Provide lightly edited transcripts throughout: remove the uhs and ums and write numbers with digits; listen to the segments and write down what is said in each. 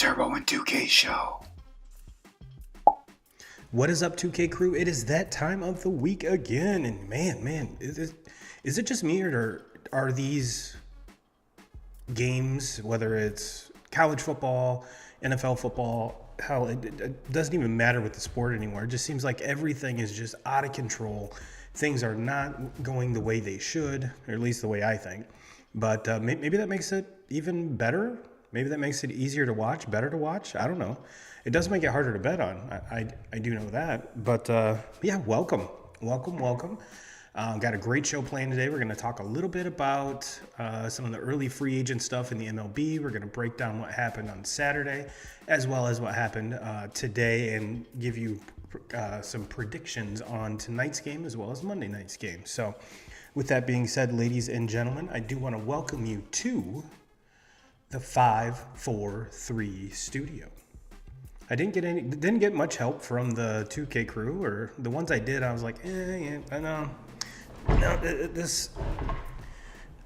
Turbo and 2K show. What is up, 2K crew? It is that time of the week again, and man, is it just me, or are these games, whether it's college football, NFL football, hell, it doesn't even matter with the sport anymore. It just seems like everything is just out of control. Things are not going the way they should, or at least the way I think. But maybe that makes it even better. Maybe that makes it easier to watch, better to watch. I don't know. It does make it harder to bet on. I do know that. But yeah, welcome. Got a great show planned today. We're going to talk a little bit about some of the early free agent stuff in the MLB. We're going to break down what happened on Saturday, as well as what happened today, and give you some predictions on tonight's game as well as Monday night's game. So with that being said, ladies and gentlemen, I do want to welcome you to the 543 studio. I didn't get much help from the 2K crew, or the ones I did. I was like, yeah, I know. No, this,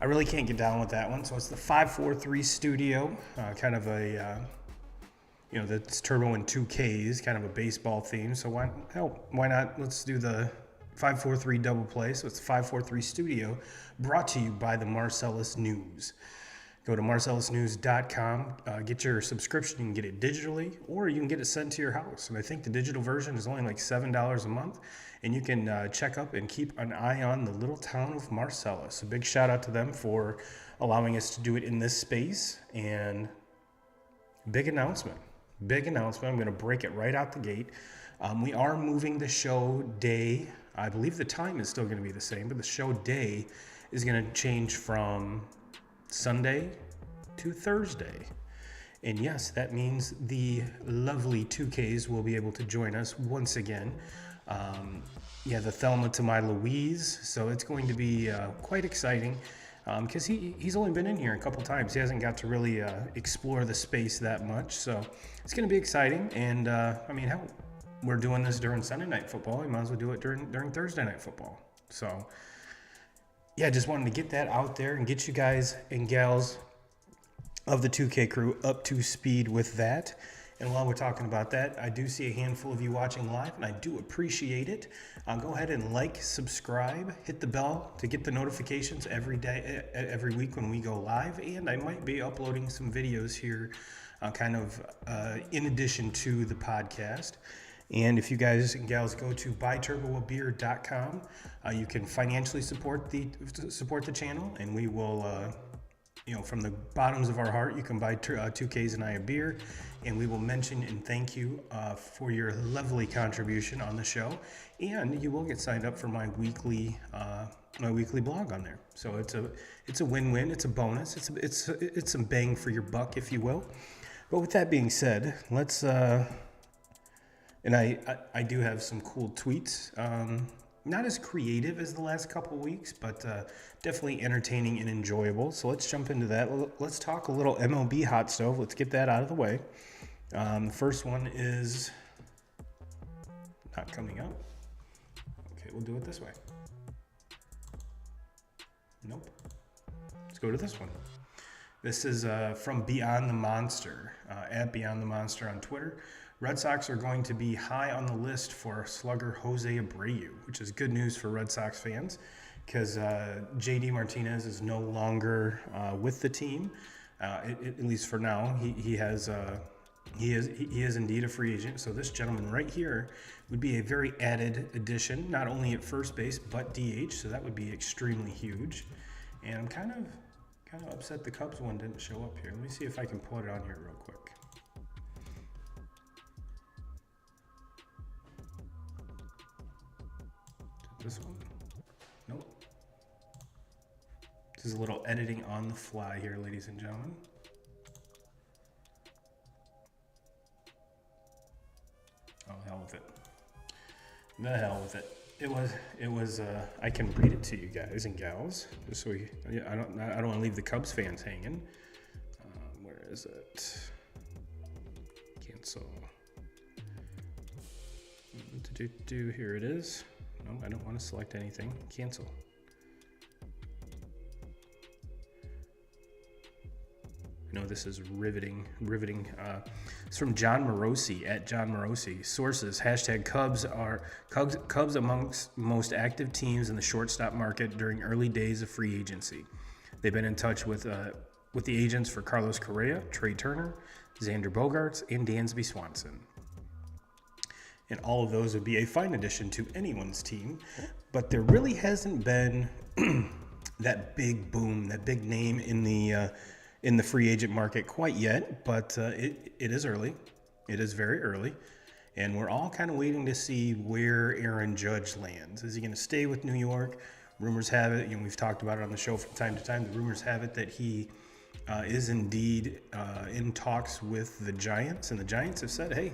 I really can't get down with that one. So it's the 543 studio, kind of a, that's Turbo and 2Ks, kind of a baseball theme. So why not? Let's do the 543 double play. So it's 543 studio, brought to you by the Marcellus News. Go to marcellusnews.com, get your subscription. You can get it digitally, or you can get it sent to your house. And I think the digital version is only like $7 a month. And you can check up and keep an eye on the little town of Marcellus. A big shout out to them for allowing us to do it in this space. And big announcement. I'm going to break it right out the gate. We are moving the show day. I believe the time is still going to be the same, but the show day is going to change from Sunday to Thursday. And yes, that means the lovely 2Ks will be able to join us once again. The Thelma to my Louise. So it's going to be quite exciting because he's only been in here a couple times. He hasn't got to really explore the space that much. So it's going to be exciting. And hell, we're doing this during Sunday night football. We might as well do it during Thursday night football. So yeah, just wanted to get that out there and get you guys and gals of the 2K crew up to speed with that. And while we're talking about that, I do see a handful of you watching live, and I do appreciate it. Go ahead and like, subscribe, hit the bell to get the notifications every day, every week when we go live. And I might be uploading some videos here in addition to the podcast. And if you guys and gals go to buyturboabeer.com, you can financially support the channel, and we will, from the bottoms of our heart, you can buy 2Ks and I a beer, and we will mention and thank you for your lovely contribution on the show, and you will get signed up for my weekly blog on there. So it's a win-win. It's a bonus. It's some bang for your buck, if you will. But with that being said, let's. And I do have some cool tweets. Not as creative as the last couple weeks, but definitely entertaining and enjoyable. So let's jump into that. Let's talk a little MLB hot stove. Let's get that out of the way. The first one is not coming up. Okay, we'll do it this way. Nope. Let's go to this one. This is from Beyond the Monster, at Beyond the Monster on Twitter. Red Sox are going to be high on the list for slugger Jose Abreu, which is good news for Red Sox fans because JD Martinez is no longer with the team, at least for now. He is indeed a free agent. So this gentleman right here would be a very added addition, not only at first base but DH. So that would be extremely huge. And I'm kind of upset the Cubs one didn't show up here. Let me see if I can pull it on here real quick. This one? Nope. This is a little editing on the fly here, ladies and gentlemen. Oh, hell with it. The hell with it. It was. I can read it to you guys and gals, just so I don't want to leave the Cubs fans hanging. Where is it? Cancel. Here it is. No, I don't want to select anything. Cancel. No, this is riveting. It's from John Morosi, at John Morosi. Sources, hashtag Cubs amongst most active teams in the shortstop market during early days of free agency. They've been in touch with the agents for Carlos Correa, Trey Turner, Xander Bogaerts, and Dansby Swanson. And all of those would be a fine addition to anyone's team. But there really hasn't been that big boom, that big name in the free agent market quite yet. But it is early. It is very early. And we're all kind of waiting to see where Aaron Judge lands. Is he going to stay with New York? Rumors have it, we've talked about it on the show from time to time, the rumors have it that he is indeed in talks with the Giants. And the Giants have said, hey,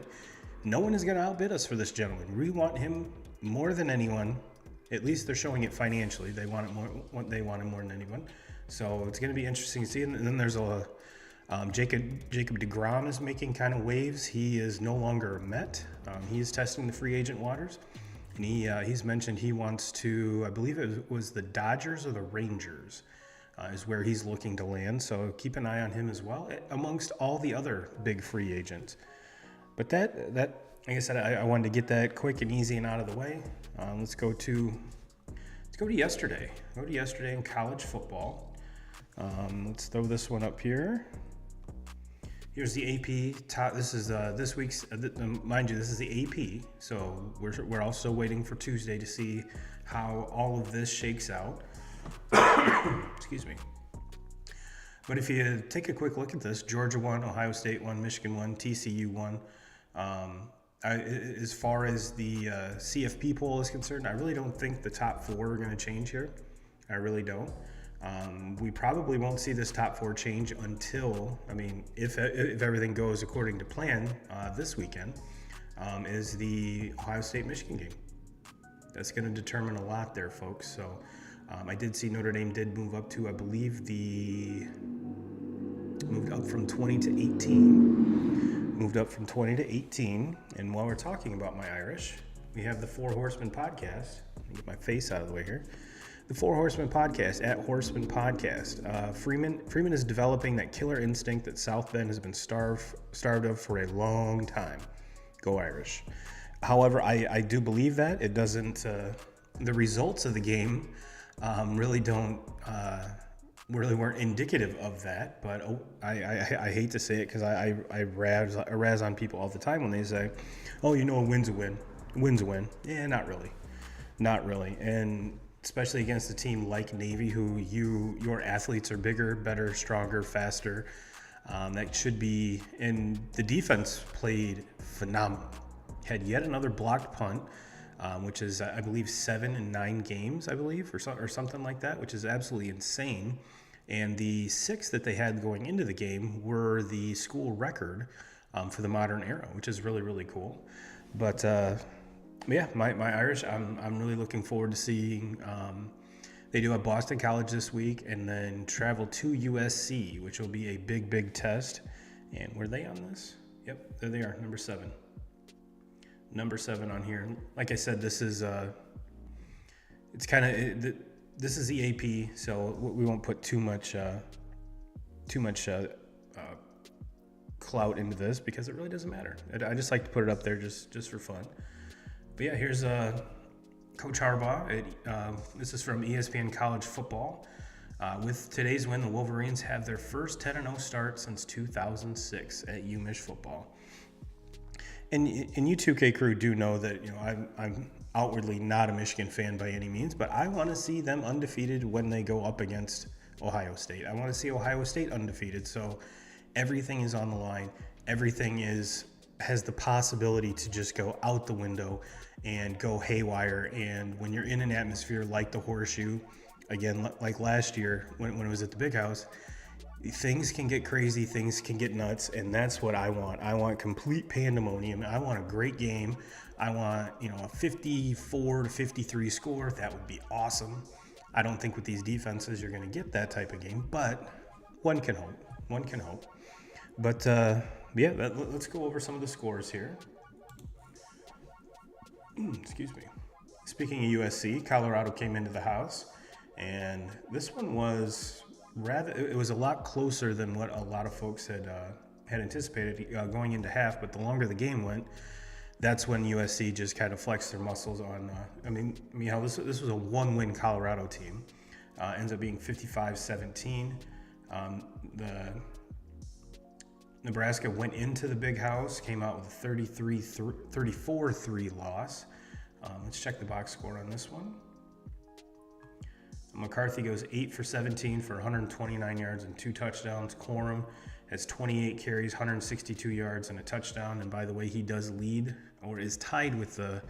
no one is going to outbid us for this gentleman. We want him more than anyone. At least they're showing it financially. They want it more. They want him more than anyone. So it's going to be interesting to see. And then there's Jacob deGrom is making kind of waves. He is no longer a Met. He is testing the free agent waters. And he's mentioned he wants to, I believe it was the Dodgers or the Rangers is where he's looking to land. So keep an eye on him as well, amongst all the other big free agents. But that like I said, I wanted to get that quick and easy and out of the way. Let's go to yesterday. Go to yesterday in college football. Let's throw this one up here. Here's the AP top. This is this week's. Mind you, this is the AP. So we're also waiting for Tuesday to see how all of this shakes out. Excuse me. But if you take a quick look at this, Georgia won, Ohio State won, Michigan won, TCU won. As far as the CFP poll is concerned, I really don't think the top four are going to change here. I really don't. We probably won't see this top four change until, if everything goes according to plan this weekend, is the Ohio State-Michigan game. That's going to determine a lot there, folks. So I did see Notre Dame did move up to, I believe, moved up from 20 to 18. Moved up from 20 to 18. And while we're talking about my Irish, we have the Four Horsemen podcast. Let me get my face out of the way here. The Four Horsemen podcast, at Horsemen Podcast. Freeman is developing that killer instinct that South Bend has been starved of for a long time. Go Irish. However, I do believe that it doesn't. The results of the game really weren't indicative of that. But I hate to say it because I razz on people all the time when they say, "Oh, a win's a win. A win's a win." Yeah, not really, and especially against a team like Navy, who your athletes are bigger, better, stronger, faster. That should be, and the defense played phenomenal. Had yet another blocked punt, which is, I believe, 7 in 9 games, I believe, or something like that, which is absolutely insane. And the 6 that they had going into the game were the school record for the modern era, which is really, really cool. But yeah, my Irish, I'm really looking forward to seeing. They do have Boston College this week, and then travel to USC, which will be a big test. And were they on this? Yep, there they are, number 7. Number 7 on here. Like I said, this is it's kind of this is the AP, so we won't put too much clout into this because it really doesn't matter. I just like to put it up there just for fun. But yeah, here's Coach Harbaugh. This is from ESPN College Football. With today's win, the Wolverines have their first 10-0 start since 2006 at UMich football. And you 2K crew do know that I'm outwardly not a Michigan fan by any means, but I want to see them undefeated when they go up against Ohio State. I want to see Ohio State undefeated. So everything is on the line. Everything has the possibility to just go out the window and go haywire. And when you're in an atmosphere like the Horseshoe, again, like last year when it was at the Big House, things can get crazy, things can get nuts, and that's what I want. I want complete pandemonium. I want a great game. I want, a 54 to 53 score. That would be awesome. I don't think with these defenses you're going to get that type of game, but one can hope. But yeah, let's go over some of the scores here. Excuse me. Speaking of USC, Colorado came into the house, and this one was it was a lot closer than what a lot of folks had anticipated going into half. But the longer the game went, that's when USC just kind of flexed their muscles on. This was a one-win Colorado team. Ends up being 55-17. The Nebraska went into the Big House, came out with a 34-3 loss. Let's check the box score on this one. McCarthy goes 8 for 17 for 129 yards and 2 touchdowns. Corum has 28 carries, 162 yards and a touchdown. And by the way, he does lead, or is tied for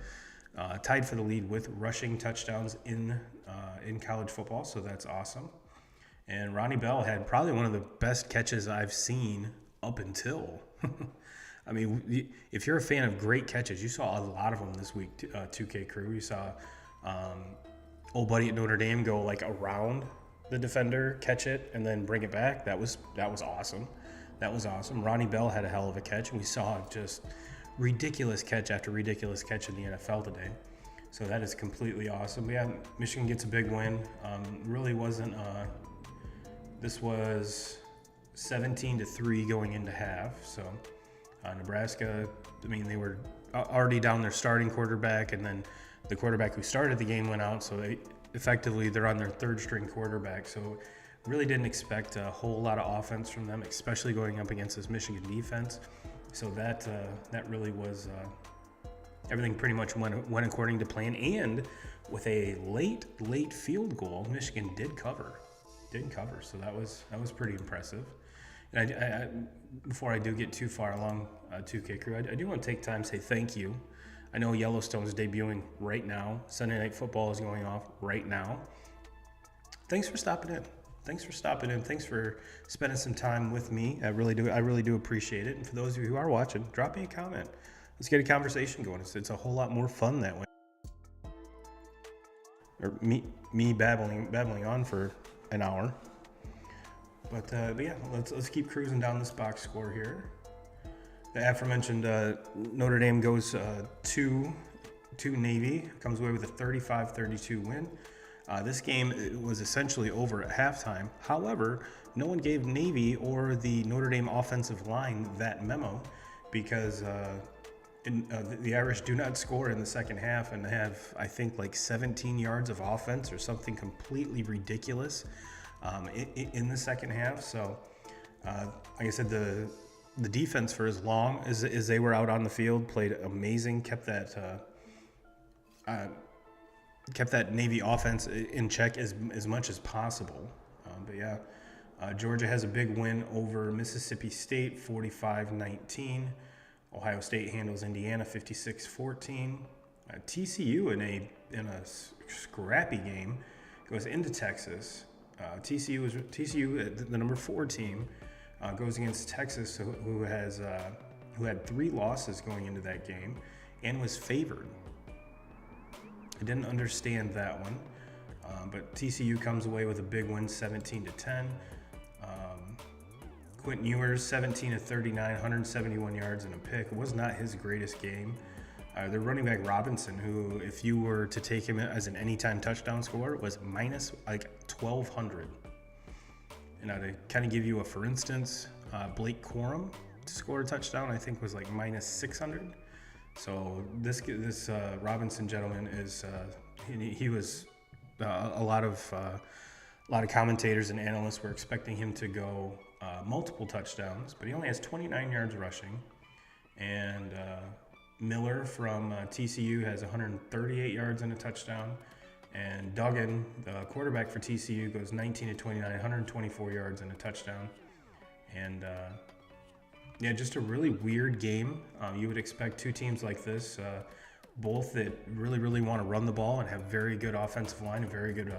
the lead with rushing touchdowns in college football. So that's awesome. And Ronnie Bell had probably one of the best catches I've seen up until. I mean, if you're a fan of great catches, you saw a lot of them this week. 2K crew, you saw old buddy at Notre Dame go like around the defender, catch it, and then bring it back. That was awesome. That was awesome. Ronnie Bell had a hell of a catch, and we saw just ridiculous catch after ridiculous catch in the NFL today. So that is completely awesome. But yeah, Michigan gets a big win. Really wasn't. This was 17-3 going into half. So Nebraska, I mean, they were already down their starting quarterback, and then the quarterback who started the game went out. So they're on their third string quarterback. So really didn't expect a whole lot of offense from them, especially going up against this Michigan defense. So that really was everything pretty much went according to plan. And with a late field goal, Michigan did cover. So that was pretty impressive. And I before I do get too far along 2K crew, I do want to take time to say thank you. I know Yellowstone's debuting right now. Sunday Night Football is going off right now. Thanks for stopping in. Thanks for spending some time with me. I really do appreciate it. And for those of you who are watching, drop me a comment. Let's get a conversation going. It's a whole lot more fun that way. Or me babbling on for an hour. But yeah, let's keep cruising down this box score here. The aforementioned Notre Dame goes to Navy, comes away with a 35-32 win. This game was essentially over at halftime. However, no one gave Navy or the Notre Dame offensive line that memo because the Irish do not score in the second half and have, I think, like 17 yards of offense or something completely ridiculous in the second half. So, like I said, the defense, for as long as they were out on the field, played amazing, kept that Navy offense in check as much as possible. But yeah, Georgia has a big win over Mississippi State, 45-19. Ohio State handles Indiana, 56-14. TCU in a scrappy game goes into Texas. TCU, the number 4 team, goes against Texas, who had 3 losses going into that game and was favored. I didn't understand that one, but TCU comes away with a big win, 17-10. Quentin Ewers, 17-39, 171 yards and a pick. It was not his greatest game. Their running back Robinson, who, if you were to take him as an anytime touchdown scorer, was minus like 1,200. And to kind of give you for instance, Blake Corum to score a touchdown, I think was like minus 600. So this Robinson gentleman is he was a lot of commentators and analysts were expecting him to go multiple touchdowns, but he only has 29 yards rushing. And Miller from TCU has 138 yards and a touchdown. And Duggan, the quarterback for TCU, goes 19-29, 124 yards and a touchdown. And yeah, just a really weird game. You would expect 2 teams like this, both that really want to run the ball and have very good offensive line and very good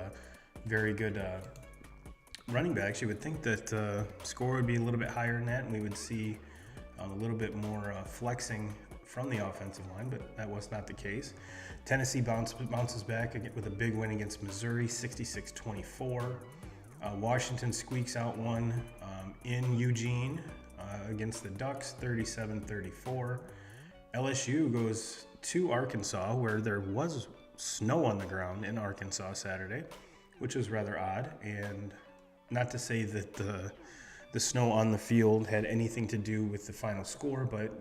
running backs. You would think that score would be a little bit higher than that, and we would see a little bit more flexing from the offensive line, but that was not the case. Tennessee bounces back with a big win against Missouri, 66-24. Washington squeaks out one in Eugene against the Ducks, 37-34. LSU goes to Arkansas, where there was snow on the ground in Arkansas Saturday, which was rather odd, and not to say that the snow on the field had anything to do with the final score, but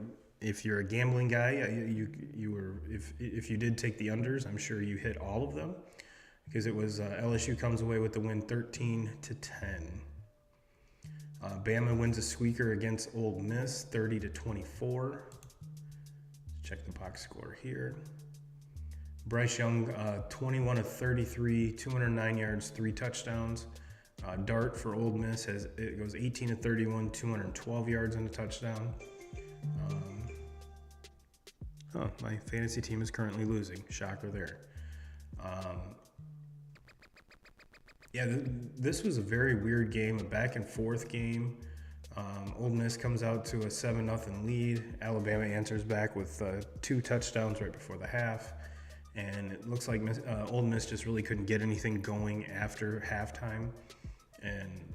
if you're a gambling guy, you were if you did take the unders, I'm sure you hit all of them, because it was LSU comes away with the win 13-10. Bama wins a squeaker against Ole Miss 30-24. Check the box score here. Bryce Young 21 of 33, 209 yards, 3 touchdowns. Dart for Ole Miss it goes 18 of 31, 212 yards and a touchdown. My fantasy team is currently losing. Shocker there. This was a very weird game, a back and forth game. Ole Miss comes out to a 7-0 lead. Alabama answers back with 2 touchdowns right before the half. And it looks like Ole Miss just really couldn't get anything going after halftime. And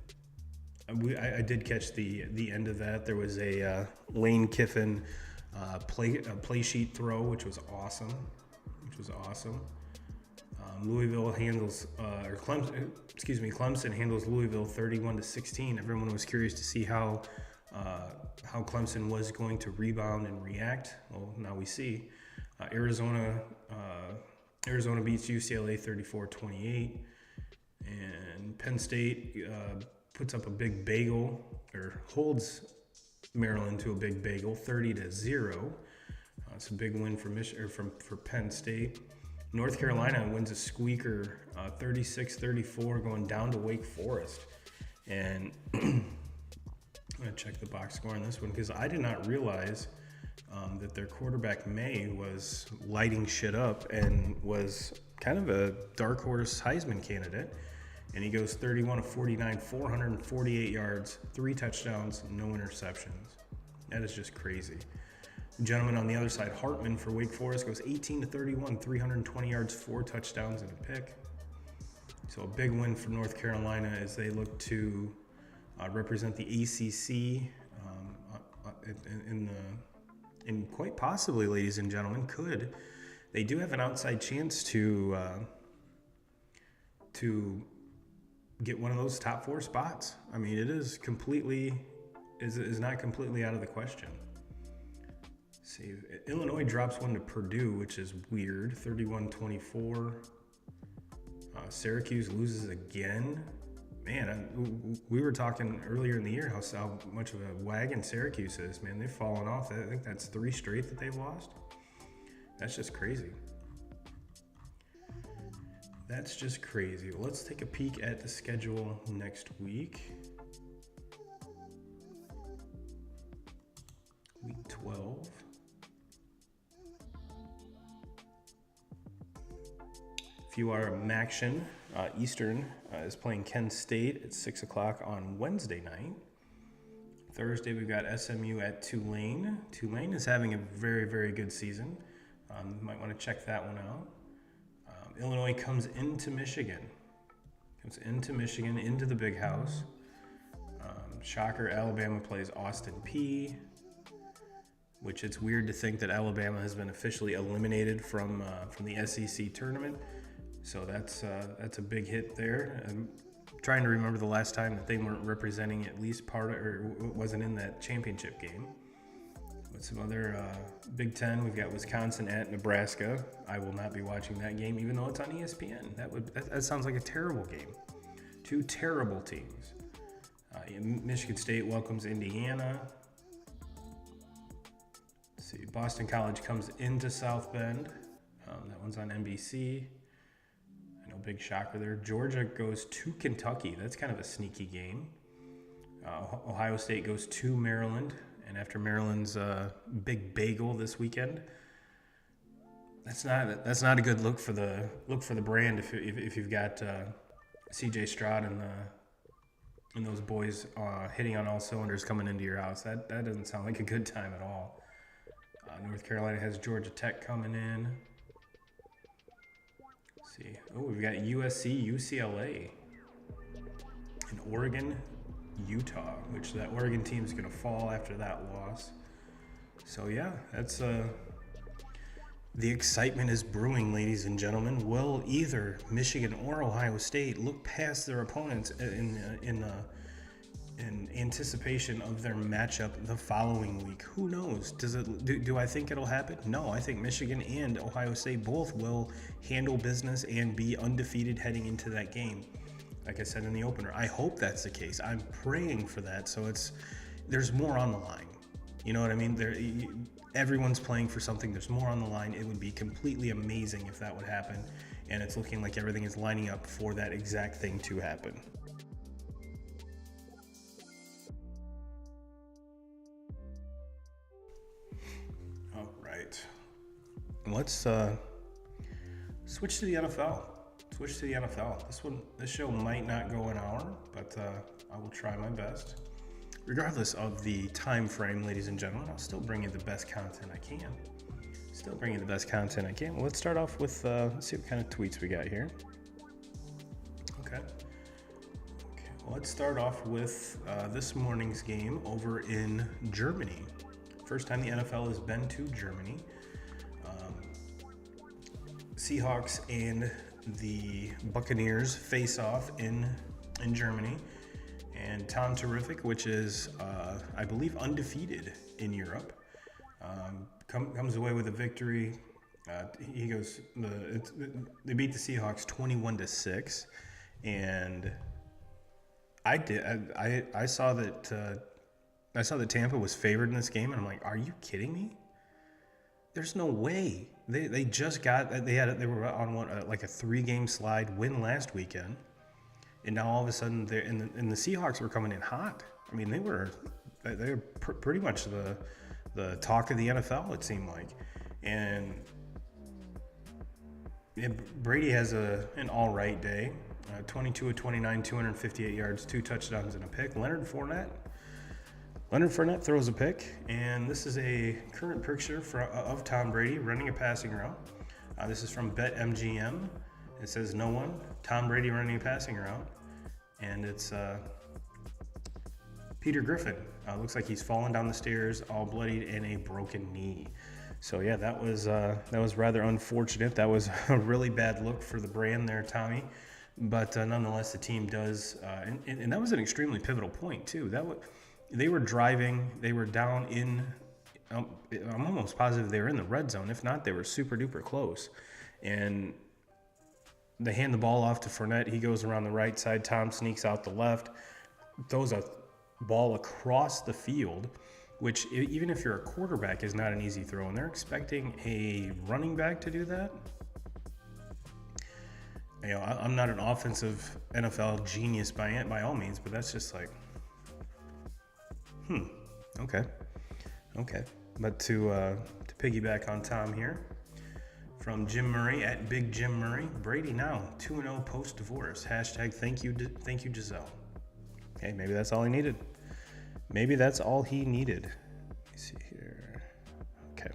I did catch the end of that. There was a Lane Kiffin play sheet throw, which was awesome. Louisville handles, Clemson handles Louisville 31-16. Everyone was curious to see how Clemson was going to rebound and react. Well, now we see. Arizona beats UCLA 34-28, and Penn State puts up a big bagel, or holds Maryland to a big bagel, 30-0. It's a big win for Penn State. North Carolina wins a squeaker, 36-34, going down to Wake Forest. And I'm going to check the box score on this one, because I did not realize that their quarterback May was lighting shit up and was kind of a dark horse Heisman candidate. And he goes 31 of 49, 448 yards, 3 touchdowns, no interceptions. That is just crazy. Gentleman on the other side, Hartman for Wake Forest, goes 18-31, 320 yards, 4 touchdowns, and a pick. So a big win for North Carolina as they look to represent the ACC and quite possibly, ladies and gentlemen, they do have an outside chance to get one of those top 4 spots. I mean, it is not completely out of the question. See, Illinois drops one to Purdue, which is weird, 31-24. Syracuse loses again. Man, we were talking earlier in the year how much of a wagon Syracuse is. Man, they've fallen off. I think that's 3 straight that they've lost. That's just crazy. Well, let's take a peek at the schedule next week. Week 12. If you are Maction, Eastern is playing Kent State at 6 o'clock on Wednesday night. Thursday, we've got SMU at Tulane. Tulane is having a very, very good season. You might want to check that one out. Illinois comes into Michigan. Into the big house. Shocker, Alabama plays Austin Peay, which it's weird to think that Alabama has been officially eliminated from the SEC tournament. So that's a big hit there. I'm trying to remember the last time that they weren't representing at least or wasn't in that championship game. But some other Big Ten, we've got Wisconsin at Nebraska. I will not be watching that game, even though it's on ESPN. That sounds like a terrible game. 2 terrible teams. Michigan State welcomes Indiana. Let's see, Boston College comes into South Bend. That one's on NBC. I know, big shocker there. Georgia goes to Kentucky. That's kind of a sneaky game. Ohio State goes to Maryland. And after Maryland's big bagel this weekend, that's not a good look for the brand if you've got C.J. Stroud and those boys hitting on all cylinders coming into your house. That doesn't sound like a good time at all. North Carolina has Georgia Tech coming in. Let's see. Oh, we've got USC, UCLA, and Oregon, Utah, which that Oregon team is going to fall after that loss. So yeah, that's The excitement is brewing, ladies and gentlemen. Will either Michigan or Ohio State look past their opponents in anticipation of their matchup the following week? Who knows? Do I think it'll happen? No, I think Michigan and Ohio State both will handle business and be undefeated heading into that game. Like I said in the opener, I hope that's the case. I'm praying for that. So there's more on the line. You know what I mean? Everyone's playing for something. There's more on the line. It would be completely amazing if that would happen. And it's looking like everything is lining up for that exact thing to happen. All right. Let's switch to the NFL. This show might not go an hour, but I will try my best. Regardless of the time frame, ladies and gentlemen, I'll still bring you the best content I can. Well, let's start off with, let's see what kind of tweets we got here. Okay. Well, let's start off with this morning's game over in Germany. First time the NFL has been to Germany. Seahawks and the Buccaneers face off in Germany. And Tom Terrific, which is, I believe, undefeated in Europe, comes away with a victory. He goes, they beat the Seahawks 21-6, and I saw that Tampa was favored in this game, and I'm like, are you kidding me? There's no way. They just got they were on like a 3-game slide win last weekend. And now all of a sudden, the Seahawks were coming in hot. I mean, they were pretty much the talk of the NFL, it seemed like. And Brady has an all right day, 22 of 29, 258 yards, 2 touchdowns and a pick. Leonard Fournette throws a pick, and this is a current picture of Tom Brady running a passing route. This is from BetMGM. It says no one. Tom Brady running a passing route. And it's Peter Griffin. Looks like he's fallen down the stairs, all bloodied, and a broken knee. So yeah, that was rather unfortunate. That was a really bad look for the brand there, Tommy. But nonetheless, the team does, and that was an extremely pivotal point too. They were driving. They were down in. I'm almost positive they were in the red zone. If not, they were super duper close, and they hand the ball off to Fournette. He goes around the right side. Tom sneaks out the left, throws a ball across the field, which even if you're a quarterback is not an easy throw. And they're expecting a running back to do that. You know, I'm not an offensive NFL genius by all means, but that's just like, okay. But to piggyback on Tom here, from Jim Murray at Big Jim Murray, Brady now 2-0 post-divorce. Hashtag thank you Giselle. Okay, maybe that's all he needed. Let me see here. Okay.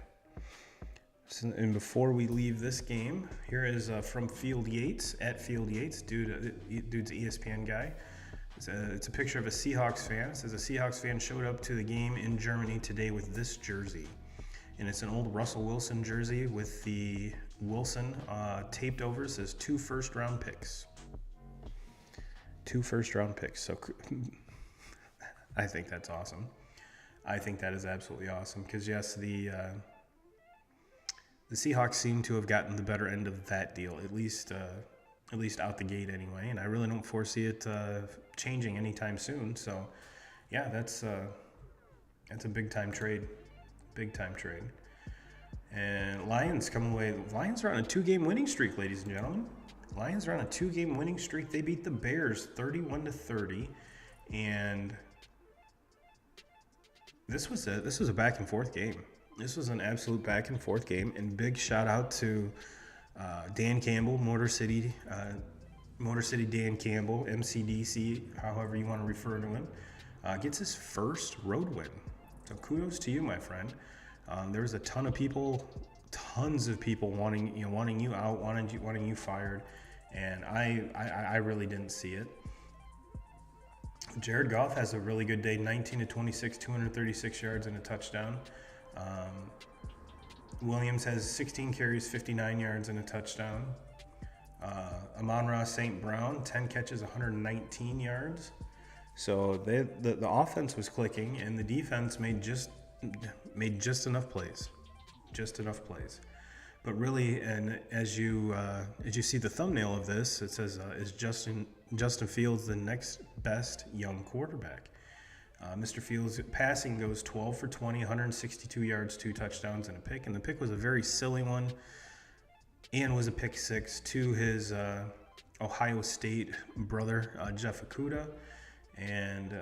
So, and before we leave this game, here is from Field Yates at Field Yates. Dude's an ESPN guy. It's a picture of a Seahawks fan. It says a Seahawks fan showed up to the game in Germany today with this jersey. And it's an old Russell Wilson jersey with the Wilson taped over. It says 2 first-round picks. 2 first-round picks. So I think that's awesome. I think that is absolutely awesome because, yes, the Seahawks seem to have gotten the better end of that deal, at least out the gate anyway. And I really don't foresee it changing anytime soon. So, yeah, that's a big-time trade. Big-time trade. And Lions come away. Lions are on a 2-game winning streak, ladies and gentlemen. Lions are on a 2-game winning streak. They beat the Bears 31-30, and this was a back and forth game. This was an absolute back and forth game. And big shout out to Dan Campbell, Motor City Dan Campbell, MCDC, however you want to refer to him, gets his first road win. So kudos to you, my friend. There was tons of people wanting you out, wanting you fired, and I really didn't see it. Jared Goff has a really good day, 19-26, 236 yards and a touchdown. Williams has 16 carries, 59 yards, and a touchdown. Amon-Ra St. Brown, 10 catches, 119 yards. So the offense was clicking, and the defense made just enough plays. Just enough plays. But really, and as you see the thumbnail of this, it says, is Justin Fields the next best young quarterback? Mr. Fields' passing goes 12 for 20, 162 yards, 2 touchdowns, and a pick. And the pick was a very silly one and was a pick six to his Ohio State brother, Jeff Okudah. And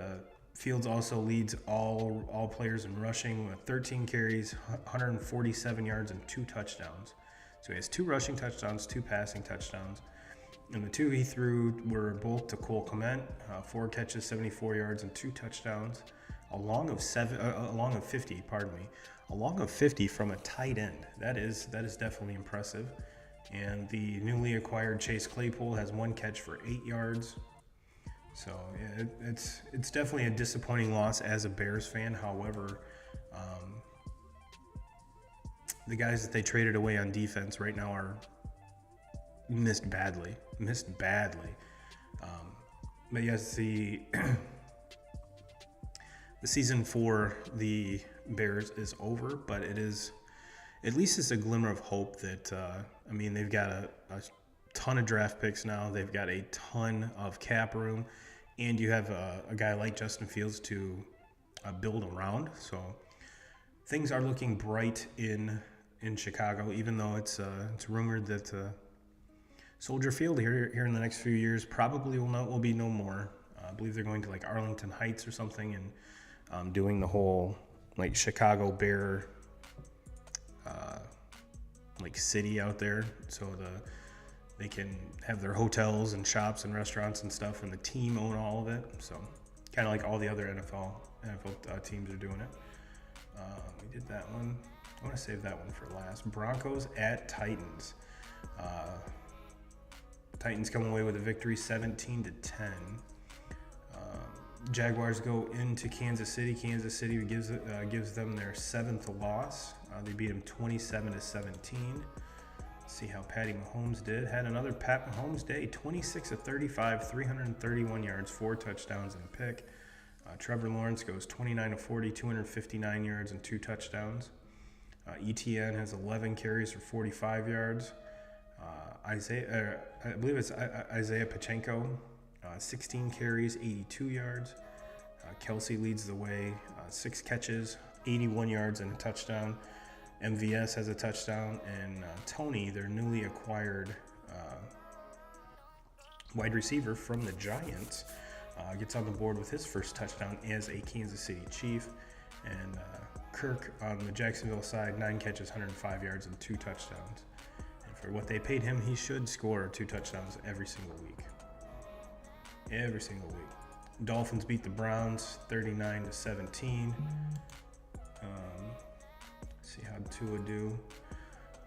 Fields also leads all players in rushing with 13 carries, 147 yards, and 2 touchdowns. So he has 2 rushing touchdowns, 2 passing touchdowns. And the 2 he threw were both to Cole Kmet, 4 catches, 74 yards, and 2 touchdowns. A long of 50 from a tight end. That is definitely impressive. And the newly acquired Chase Claypool has 1 catch for 8 yards. So yeah, it's definitely a disappointing loss as a Bears fan. However, the guys that they traded away on defense right now are missed badly. But yes, the season for the Bears is over, but it is at least it's a glimmer of hope that they've got a ton of draft picks now. They've got a ton of cap room, and you have a guy like Justin Fields to build around. So things are looking bright in Chicago, even though it's rumored that Soldier Field here in the next few years probably will be no more. I believe they're going to like Arlington Heights or something, and doing the whole like Chicago Bear like city out there, so they can have their hotels and shops and restaurants and stuff, and the team own all of it. So kind of like all the other NFL teams are doing it. We did that one. I want to save that one for last. Broncos at Titans. Titans come away with a victory, 17-10. Jaguars go into Kansas City. Kansas City gives them their 7th loss. They beat them 27-17. See how Patty Mahomes did. Had another Pat Mahomes day, 26 of 35, 331 yards, 4 touchdowns and a pick. Trevor Lawrence goes 29 of 40, 259 yards and 2 touchdowns. ETN has 11 carries for 45 yards. I believe it's Isaiah Pacheco, 16 carries, 82 yards. Kelsey leads the way, 6 catches, 81 yards and a touchdown. MVS has a touchdown, and Tony, their newly acquired wide receiver from the Giants, gets on the board with his first touchdown as a Kansas City Chief. And Kirk on the Jacksonville side, 9 catches, 105 yards, and 2 touchdowns. And for what they paid him, he should score 2 touchdowns every single week. Every single week. Dolphins beat the Browns 39-17. See how Tua do.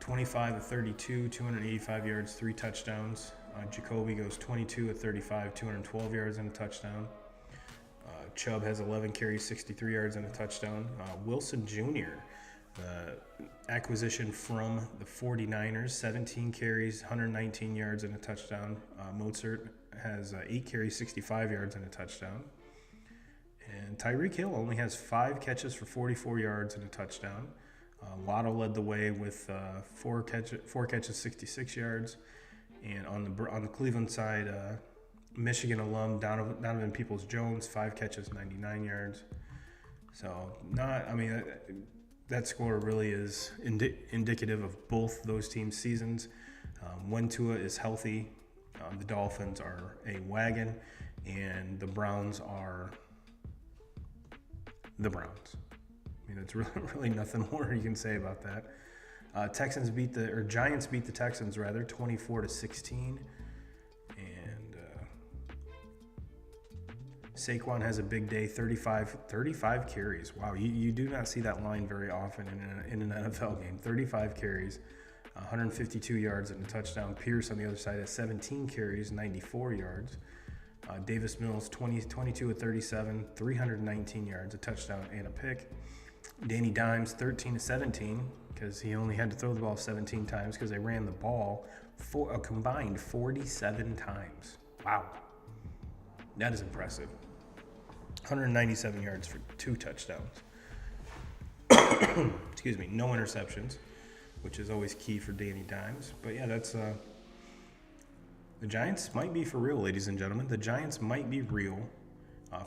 25 of 32, 285 yards, 3 touchdowns. Jacoby goes 22 of 35, 212 yards and a touchdown. Chubb has 11 carries, 63 yards and a touchdown. Wilson Jr., acquisition from the 49ers, 17 carries, 119 yards and a touchdown. Mozart has 8 carries, 65 yards and a touchdown. And Tyreek Hill only has 5 catches for 44 yards and a touchdown. Waddle led the way with 4 catches, 66 yards. And on the Cleveland side, Michigan alum Donovan Peoples-Jones, 5 catches, 99 yards. So that score really is indicative of both those teams' seasons. When Tua is healthy, the Dolphins are a wagon, and the Browns are the Browns. It's really nothing more you can say about that. Giants beat the Texans 24-16. And Saquon has a big day, 35 carries. Wow, you do not see that line very often in an NFL game. 35 carries, 152 yards and a touchdown. Pierce on the other side has 17 carries, 94 yards. Davis Mills, 22 of 37, 319 yards, a touchdown and a pick. Danny Dimes, 13 of 17, because he only had to throw the ball 17 times because they ran the ball for a combined 47 times. Wow. That is impressive. 197 yards for 2 touchdowns. Excuse me, no interceptions, which is always key for Danny Dimes. But yeah, that's the Giants might be for real, ladies and gentlemen. The Giants might be real.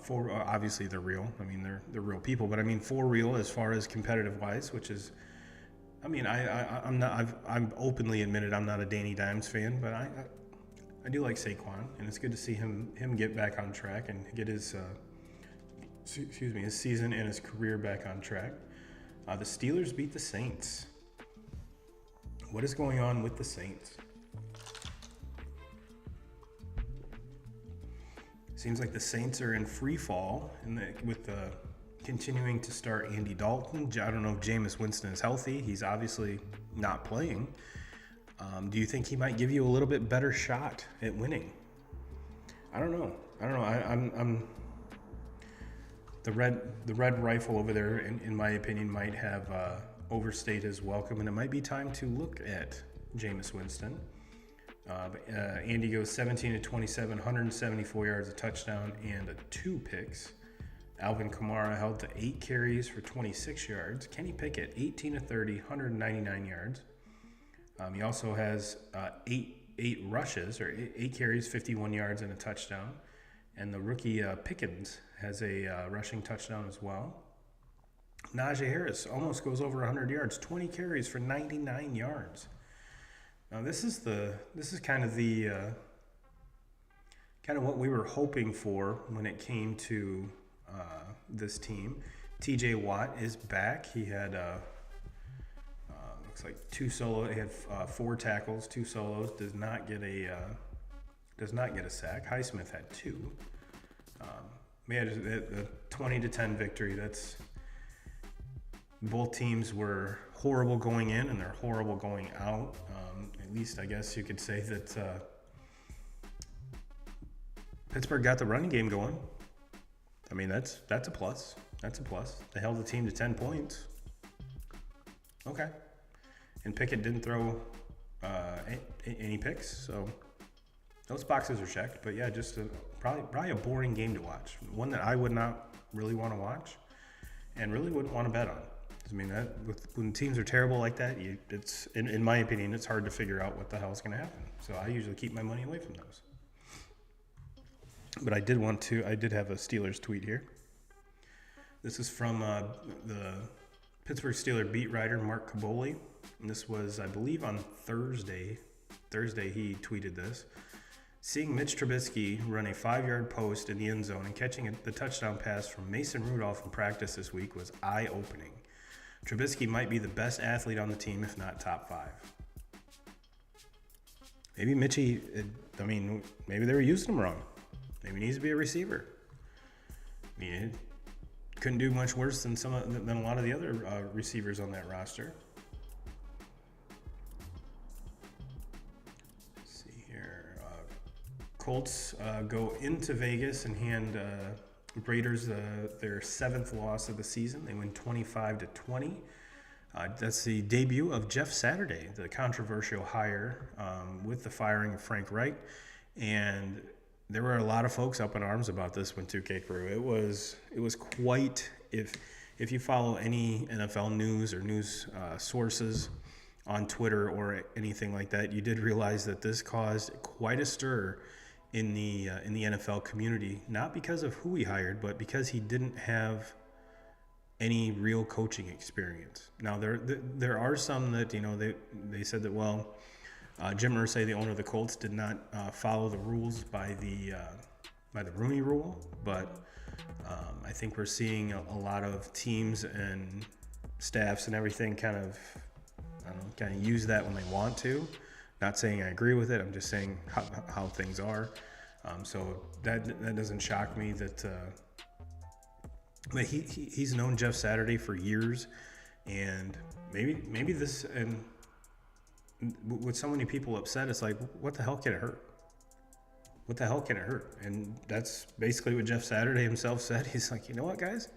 For obviously they're real. I mean, they're real people, but I mean for real as far as competitive wise, which is, I mean, I'm not. I'm openly admitted I'm not a Danny Dimes fan, but I do like Saquon, and it's good to see him get back on track and get his his season and his career back on track. The Steelers beat the Saints. What is going on with the Saints? Seems like the Saints are in free fall with the continuing to start Andy Dalton. I don't know if Jameis Winston is healthy. He's obviously not playing. Do you think he might give you a little bit better shot at winning? I don't know. I'm the red rifle over there, in my opinion, might have overstayed his welcome, and it might be time to look at Jameis Winston. Andy goes 17 to 27, 174 yards, a touchdown, and 2 picks. Alvin Kamara held to 8 carries for 26 yards. Kenny Pickett, 18 to 30, 199 yards. He also has 8 rushes, or 8 carries, 51 yards, and a touchdown. And the rookie Pickens has a rushing touchdown as well. Najee Harris almost goes over 100 yards, 20 carries for 99 yards. Now this is kind of what we were hoping for when it came to this team. TJ Watt is back. He had looks like 2 solo. He had 4 tackles, 2 solos. Does not get a sack. Highsmith had 2. A 20-10 victory. That's both teams were horrible going in and they're horrible going out. At least I guess you could say that Pittsburgh got the running game going. I mean, that's a plus. That's a plus. They held the team to 10 points. Okay. And Pickett didn't throw any picks, so those boxes are checked. But yeah, just probably a boring game to watch. One that I would not really want to watch and really wouldn't want to bet on. I mean, when teams are terrible like that, it's in my opinion, it's hard to figure out what the hell is going to happen. So I usually keep my money away from those. But I did have a Steelers tweet here. This is from the Pittsburgh Steelers beat writer Mark Caboli. And this was, I believe, on Thursday. Thursday he tweeted this. Seeing Mitch Trubisky run a 5-yard post in the end zone and catching the touchdown pass from Mason Rudolph in practice this week was eye-opening. Trubisky might be the best athlete on the team, if not top 5. Maybe maybe they were using him wrong. Maybe he needs to be a receiver. I mean, it couldn't do much worse than a lot of the other receivers on that roster. Let's see here. Colts go into Vegas and hand Raiders their 7th loss of the season. They win 25-20. That's the debut of Jeff Saturday, the controversial hire with the firing of Frank Reich. And there were a lot of folks up in arms about this when 2K grew. It was quite, if you follow any NFL news or news sources on Twitter or anything like that, you did realize that this caused quite a stir in the NFL community, not because of who he hired, but because he didn't have any real coaching experience. Now there are some that they said that Jim Irsay, the owner of the Colts, did not follow the rules by the Rooney Rule, but I think we're seeing a lot of teams and staffs and everything kind of use that when they want to. Not saying I agree with it. I'm just saying how things are. So that doesn't shock me that. But he's known Jeff Saturday for years, and maybe this, and with so many people upset, it's like, what the hell can it hurt? What the hell can it hurt? And that's basically what Jeff Saturday himself said. He's like, you know what, guys?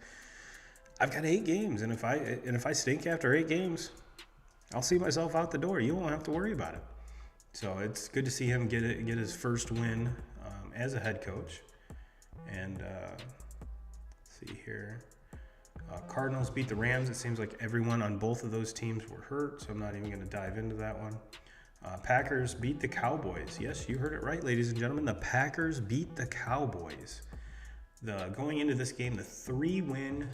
I've got 8 games, and if I stink after 8 games, I'll see myself out the door. You won't have to worry about it. So it's good to see him get his first win as a head coach. And let's see here. Cardinals beat the Rams. It seems like everyone on both of those teams were hurt, so I'm not even going to dive into that one. Packers beat the Cowboys. Yes, you heard it right, ladies and gentlemen. The Packers beat the Cowboys. Going into this game, the 3-win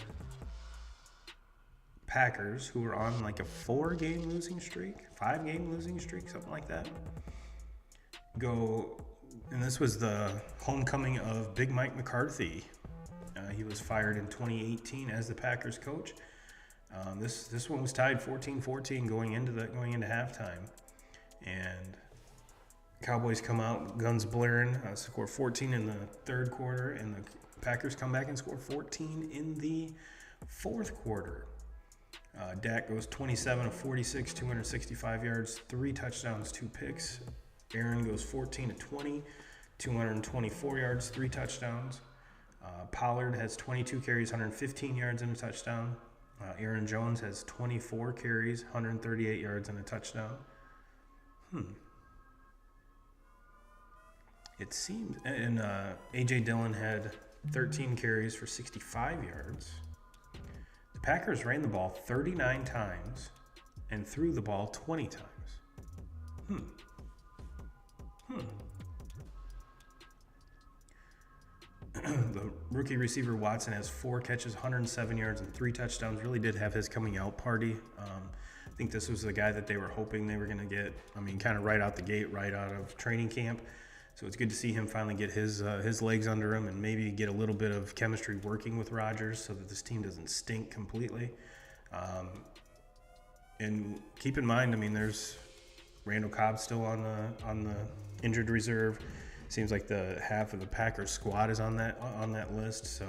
Packers, who were on like a 4-game losing streak, 5-game losing streak, something like that, and this was the homecoming of Big Mike McCarthy. He was fired in 2018 as the Packers coach. This one was tied 14-14 going into halftime, and Cowboys come out guns blaring, score 14 in the third quarter, and the Packers come back and score 14 in the fourth quarter. Dak goes 27 of 46, 265 yards, 3 touchdowns, 2 picks. Aaron goes 14 of 20, 224 yards, 3 touchdowns. Pollard has 22 carries, 115 yards and a touchdown. Aaron Jones has 24 carries, 138 yards and a touchdown. It seems, and A.J. Dillon had 13 carries for 65 yards. The Packers ran the ball 39 times and threw the ball 20 times. The rookie receiver Watson has 4 catches, 107 yards, and 3 touchdowns. Really did have his coming out party. I think this was the guy that they were hoping they were going to get. I mean, kind of right out the gate, right out of training camp. So it's good to see him finally get his legs under him and maybe get a little bit of chemistry working with Rodgers so that this team doesn't stink completely. And keep in mind, I mean, there's Randall Cobb still on the injured reserve. Seems like the half of the Packers squad is on that list. So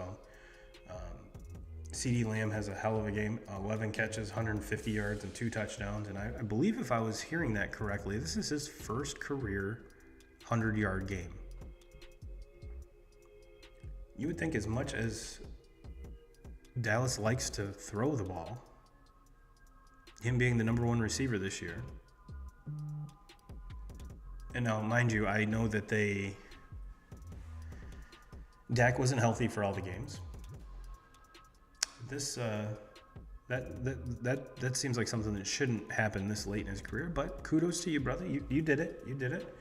CeeDee Lamb has a hell of a game. 11 catches, 150 yards, and 2 touchdowns. And I believe if I was hearing that correctly, this is his first career 100-yard game. You would think as much as Dallas likes to throw the ball, him being the number 1 receiver this year. And now, mind you, I know that Dak wasn't healthy for all the games. That seems like something that shouldn't happen this late in his career, but kudos to you, brother. You did it. You did it.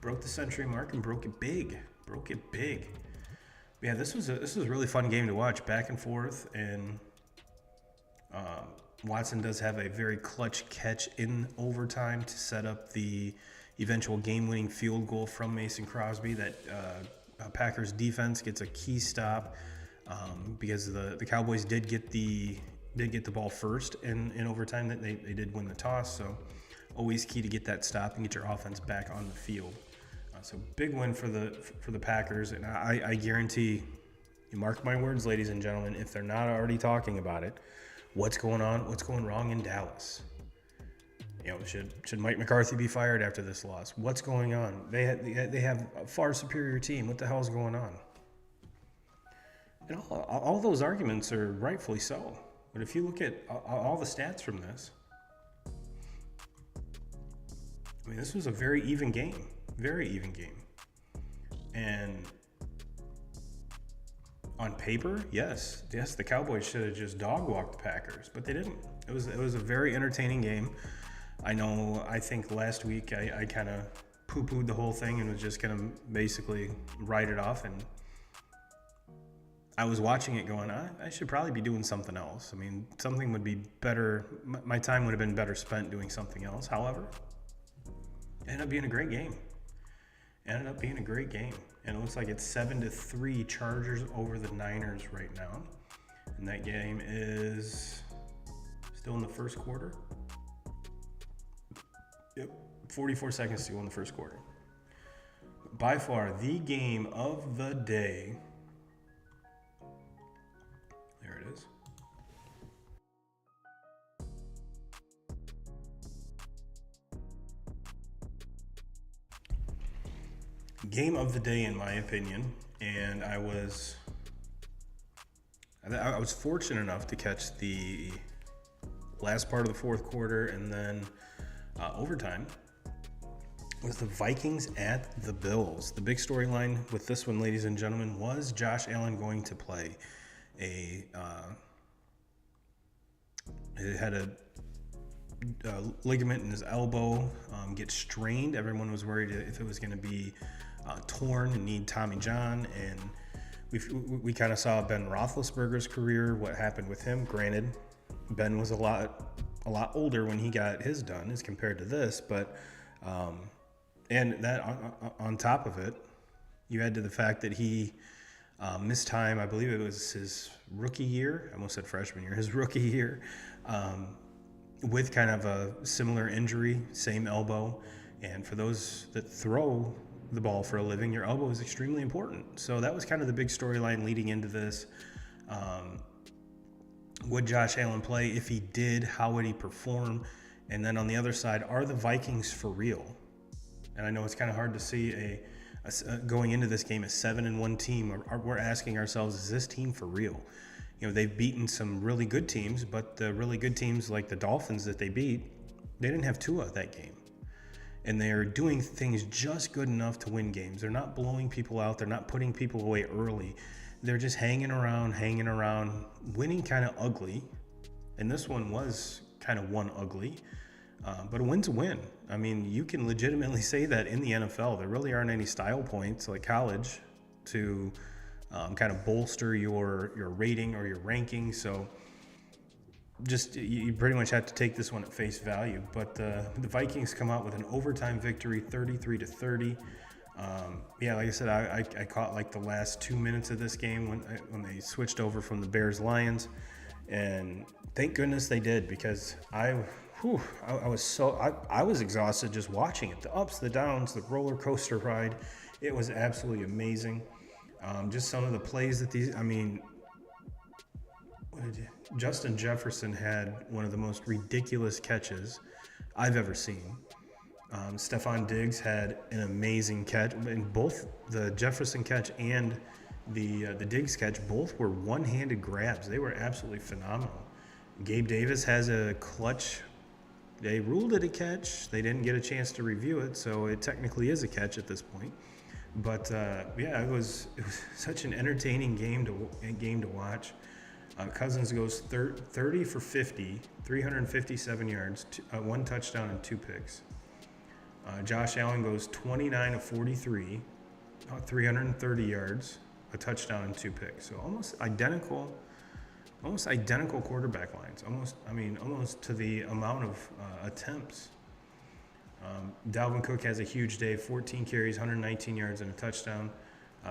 Broke the century mark and broke it big. Yeah, this was a really fun game to watch, back and forth, and Watson does have a very clutch catch in overtime to set up the eventual game-winning field goal from Mason Crosby. That Packers defense gets a key stop because the Cowboys did get the ball first in overtime. That they did win the toss, so always key to get that stop and get your offense back on the field. So big win for the Packers, and I guarantee, you mark my words, ladies and gentlemen, if they're not already talking about it, what's going on, what's going wrong in Dallas? You know, should Mike McCarthy be fired after this loss? What's going on? They have a far superior team. What the hell is going on? And all those arguments are rightfully so. But if you look at all the stats from this, I mean, this was a very even game. And on paper, yes, the Cowboys should have just dog-walked the Packers, but they didn't. It was a very entertaining game. I think last week I kind of poo-pooed the whole thing and was just going to basically write it off, and I was watching it going, I should probably be doing something else. I mean, something would be better. My time would have been better spent doing something else. However, it ended up being a great game. And it looks like it's 7-3 Chargers over the Niners right now. And that game is still in the first quarter. Yep, 44 seconds to go in the first quarter. By far, the game of the day. There it is. Game of the day, in my opinion, and I was fortunate enough to catch the last part of the fourth quarter, and then overtime, was the Vikings at the Bills. The big storyline with this one, ladies and gentlemen, was Josh Allen going to play. It had a ligament in his elbow get strained. Everyone was worried if it was going to be torn and need Tommy John. And we kind of saw Ben Roethlisberger's career, what happened with him. Granted, Ben was a lot older when he got his done as compared to this, but and that on top of it, you add to the fact that he missed time. I believe it was his rookie year. I almost said freshman year. His rookie year. With kind of a similar injury, same elbow. And for those that throw the ball for a living, your elbow is extremely important. So that was kind of the big storyline leading into this. Would Josh Allen play? If he did, how would he perform? And then on the other side, are the Vikings for real? And I know it's kind of hard to see going into this game, a 7-1 team. We're asking ourselves, is this team for real? You know, they've beaten some really good teams, but the really good teams like the Dolphins that they beat, they didn't have Tua that game. And they're doing things just good enough to win games. They're not blowing people out. They're not putting people away early. They're just hanging around, winning kind of ugly. And this one was kind of one ugly. But a win's a win. I mean, you can legitimately say that in the NFL. There really aren't any style points like college to kind of bolster your rating or your ranking. So just you pretty much have to take this one at face value. But the Vikings come out with an overtime victory, 33-30. Like I said, I caught like the last 2 minutes of this game when they switched over from the Bears-Lions, and thank goodness they did, because I was exhausted just watching it. The ups, the downs, the roller coaster ride. It was absolutely amazing. Just some of the plays that Justin Jefferson had one of the most ridiculous catches I've ever seen. Stephon Diggs had an amazing catch, and both the Jefferson catch and the Diggs catch both were one-handed grabs. They were absolutely phenomenal. Gabe Davis has a clutch. They ruled it a catch. They didn't get a chance to review it, so it technically is a catch at this point. But it was such an entertaining game to watch. Cousins goes 30 for 50, 357 yards, one touchdown and 2 picks. Josh Allen goes 29 of 43, 330 yards, a touchdown and 2 picks. So almost identical quarterback lines. Almost to the amount of attempts. Dalvin Cook has a huge day, 14 carries, 119 yards, and a touchdown.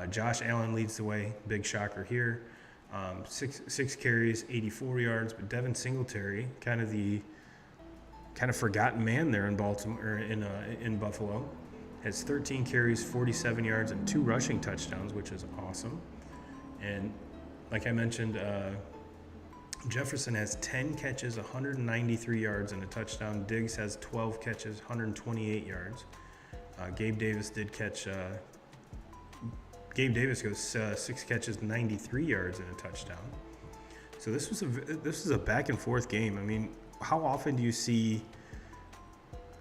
Josh Allen leads the way, big shocker here. 6 carries, 84 yards, but Devin Singletary, kind of forgotten man there in Baltimore, in Buffalo, has 13 carries, 47 yards, and 2 rushing touchdowns, which is awesome. And like I mentioned, Jefferson has 10 catches, 193 yards, and a touchdown. Diggs has 12 catches, 128 yards. Gabe Davis did catch. Gabe Davis goes 6 catches, 93 yards, and a touchdown. So this was a back and forth game. I mean, how often do you see,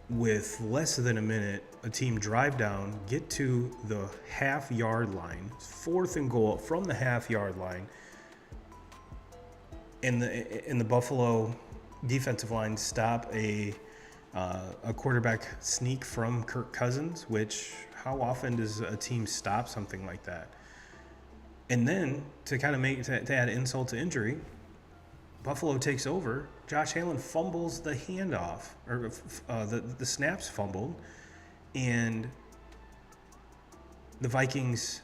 with less than a minute, a team drive down, get to the half-yard line, 4th and goal from the half-yard line, and the Buffalo defensive line stop a quarterback sneak from Kirk Cousins, which how often does a team stop something like that? And then to kind of to add insult to injury, Buffalo takes over. Josh Allen fumbles the handoff, or the snaps fumbled, and the Vikings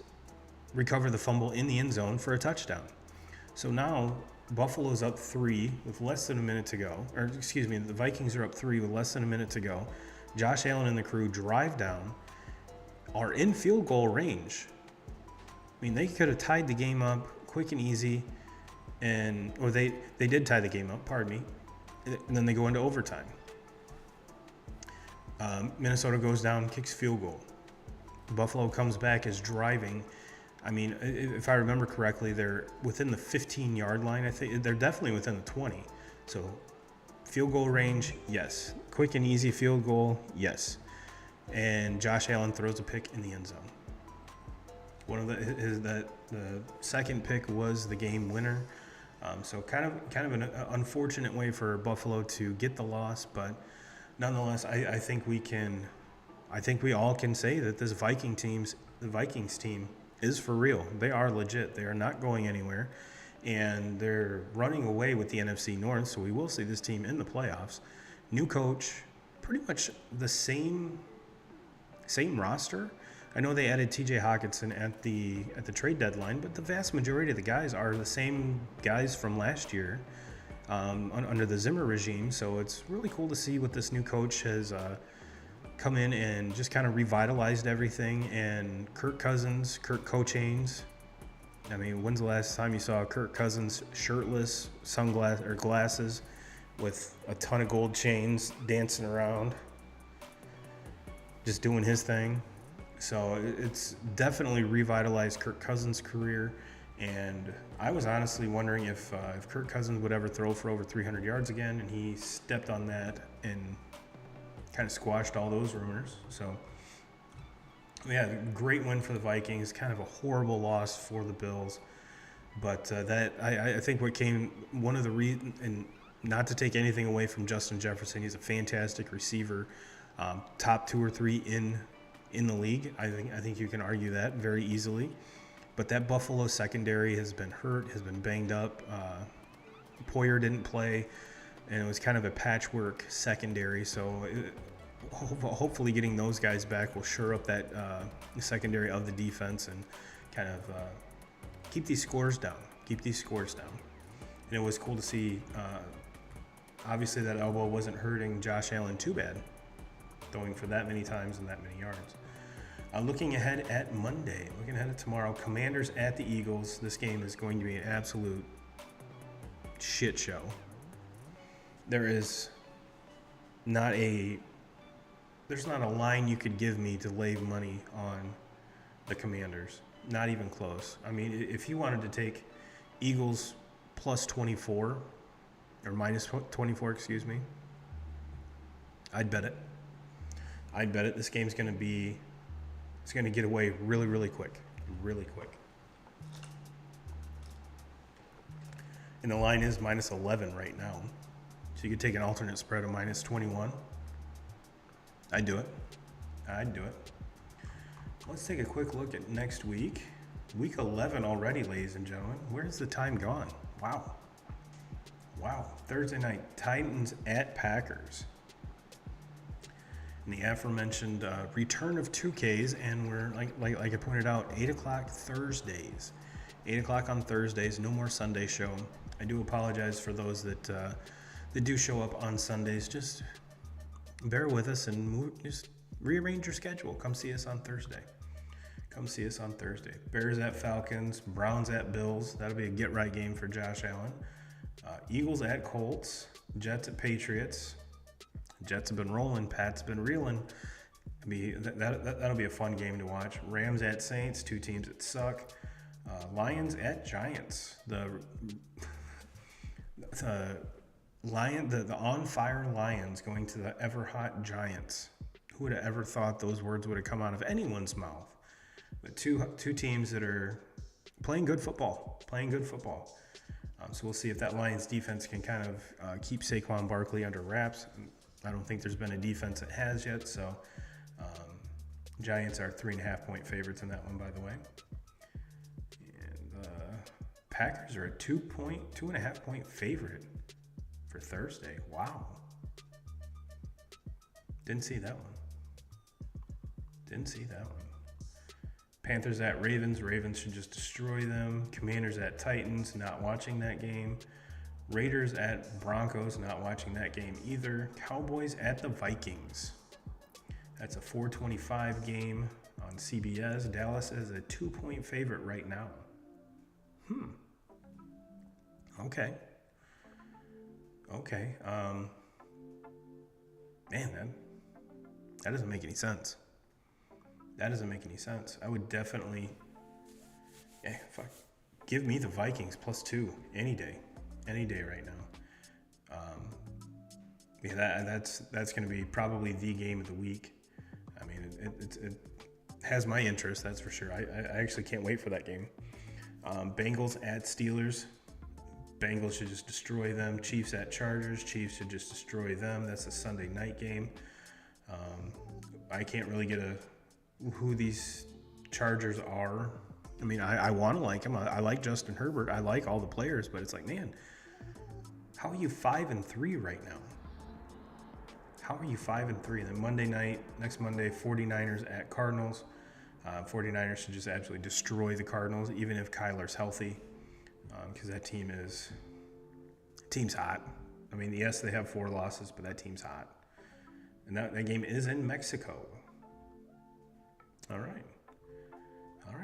recover the fumble in the end zone for a touchdown. So now Buffalo's up 3 with less than a minute to go. The Vikings are up 3 with less than a minute to go. Josh Allen and the crew drive down, are in field goal range. I mean, they could have tied the game up quick and easy, or they did tie the game up, pardon me, and then they go into overtime. Minnesota goes down, kicks field goal. Buffalo comes back, is driving. I mean, if I remember correctly, they're within the 15-yard line. I think they're definitely within the 20. So Field goal range, yes. Quick and easy field goal, yes. And Josh Allen throws a pick in the end zone. One of the second pick was the game winner. So kind of an unfortunate way for Buffalo to get the loss, but nonetheless, I think we all can say that this the Vikings team is for real. They are legit. They are not going anywhere, and they're running away with the NFC North. So we will see this team in the playoffs. New coach, pretty much the same roster. I know they added T.J. Hawkinson at the trade deadline, but the vast majority of the guys are the same guys from last year under the Zimmer regime. So it's really cool to see what this new coach has come in and just kind of revitalized everything. And Kirk Cochains. I mean, when's the last time you saw Kirk Cousins shirtless, glasses, with a ton of gold chains, dancing around, just doing his thing? So it's definitely revitalized Kirk Cousins' career, and I was honestly wondering if Kirk Cousins would ever throw for over 300 yards again, and he stepped on that and kind of squashed all those rumors. So, yeah, great win for the Vikings. Kind of a horrible loss for the Bills, but I think what came one of the reasons, and not to take anything away from Justin Jefferson, he's a fantastic receiver, top 2 or 3 in the league. I think you can argue that very easily. But that Buffalo secondary has been hurt, has been banged up. Poyer didn't play, and it was kind of a patchwork secondary. So hopefully getting those guys back will shore up that secondary of the defense and kind of keep these scores down. And it was cool to see, obviously, that elbow wasn't hurting Josh Allen too bad, throwing for that many times and that many yards. Looking ahead at Monday, looking ahead at tomorrow, Commanders at the Eagles. This game is going to be an absolute shit show. There's not a line you could give me to lay money on the Commanders. Not even close. I mean, if you wanted to take Eagles plus 24, or minus 24, excuse me, I'd bet it. This game's going to get away really, really quick. And the line is minus 11 right now. So you could take an alternate spread of minus 21. I'd do it. Let's take a quick look at next week. Week 11 already, ladies and gentlemen. Where's the time gone? Wow. Thursday night, Titans at Packers. And the aforementioned return of 2Ks, and we're like I pointed out, 8 o'clock Thursdays. 8 o'clock on Thursdays, no more Sunday show. I do apologize for those that do show up on Sundays. Just bear with us and just rearrange your schedule. Come see us on Thursday. Bears at Falcons, Browns at Bills. That'll be a get-right game for Josh Allen. Eagles at Colts, Jets at Patriots. Jets have been rolling, Pats been reeling. That'll be a fun game to watch. Rams at Saints, 2 teams that suck. Lions at Giants. The on-fire Lions going to the ever-hot Giants. Who would have ever thought those words would have come out of anyone's mouth? But two teams that are playing good football. So we'll see if that Lions defense can kind of keep Saquon Barkley under wraps. I don't think there's been a defense that has yet. So Giants are 3.5-point favorites in that one, by the way. And Packers are a 2.5-point favorite for Thursday. Wow. Didn't see that one. Panthers at Ravens. Ravens should just destroy them. Commanders at Titans. Not watching that game. Raiders at Broncos. Not watching that game either. Cowboys at the Vikings. That's a 4:25 game on CBS. Dallas is a 2-point favorite right now. Okay. Man, that doesn't make any sense. I would definitely, give me the Vikings +2 any day right now. Yeah, that's going to be probably the game of the week. I mean, it has my interest, that's for sure. I actually can't wait for that game. Bengals at Steelers. Bengals should just destroy them. Chiefs at Chargers. Chiefs should just destroy them. That's a Sunday night game. I can't really get who these Chargers are. I mean, I want to like them. I like Justin Herbert. I like all the players, but it's like, man, how are you 5-3 right now? How are you 5-3? Then Monday night, next Monday, 49ers at Cardinals. 49ers should just absolutely destroy the Cardinals, even if Kyler's healthy, because that team's hot. I mean, yes, they have 4 losses, but that team's hot. And that game is in Mexico. All right.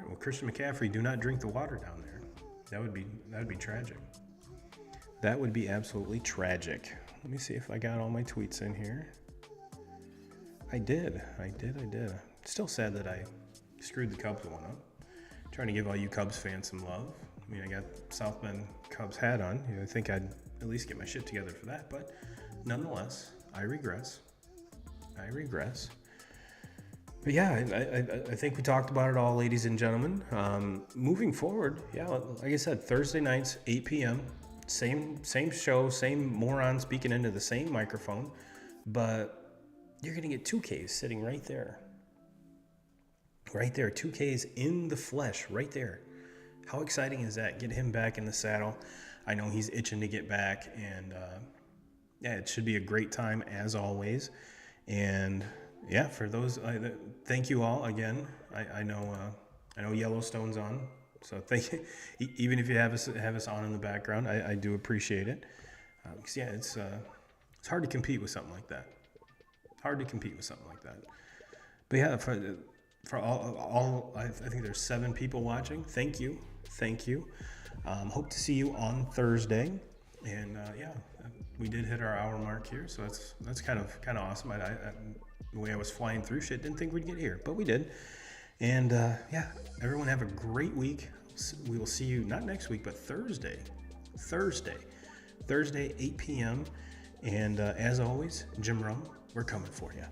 Well, Christian McCaffrey, do not drink the water down there. That would be tragic. That would be absolutely tragic. Let me see if I got all my tweets in here. I did. Still sad that I screwed the Cubs one up. Trying to give all you Cubs fans some love. I mean, I got South Bend Cubs hat on. I think I'd at least get my shit together for that. But nonetheless, I regress. But yeah, I think we talked about it all, ladies and gentlemen. Moving forward, yeah, like I said, Thursday nights, 8 p.m., same show, same moron speaking into the same microphone, but you're going to get 2Ks sitting right there. Right there, 2Ks in the flesh, right there. How exciting is that? Get him back in the saddle. I know he's itching to get back, and yeah, it should be a great time as always. And yeah, for those, thank you all again. I know Yellowstone's on, so thank you. Even if you have us on in the background, I do appreciate it. Because yeah, it's hard to compete with something like that. But yeah, for all I think there's 7 people watching. Thank you. Hope to see you on Thursday. And yeah, we did hit our hour mark here, so that's kind of awesome. The way I was flying through shit, didn't think we'd get here, but we did. And yeah, everyone have a great week. We will see you not next week, but Thursday, 8 p.m. And as always, Jim Rum, we're coming for you.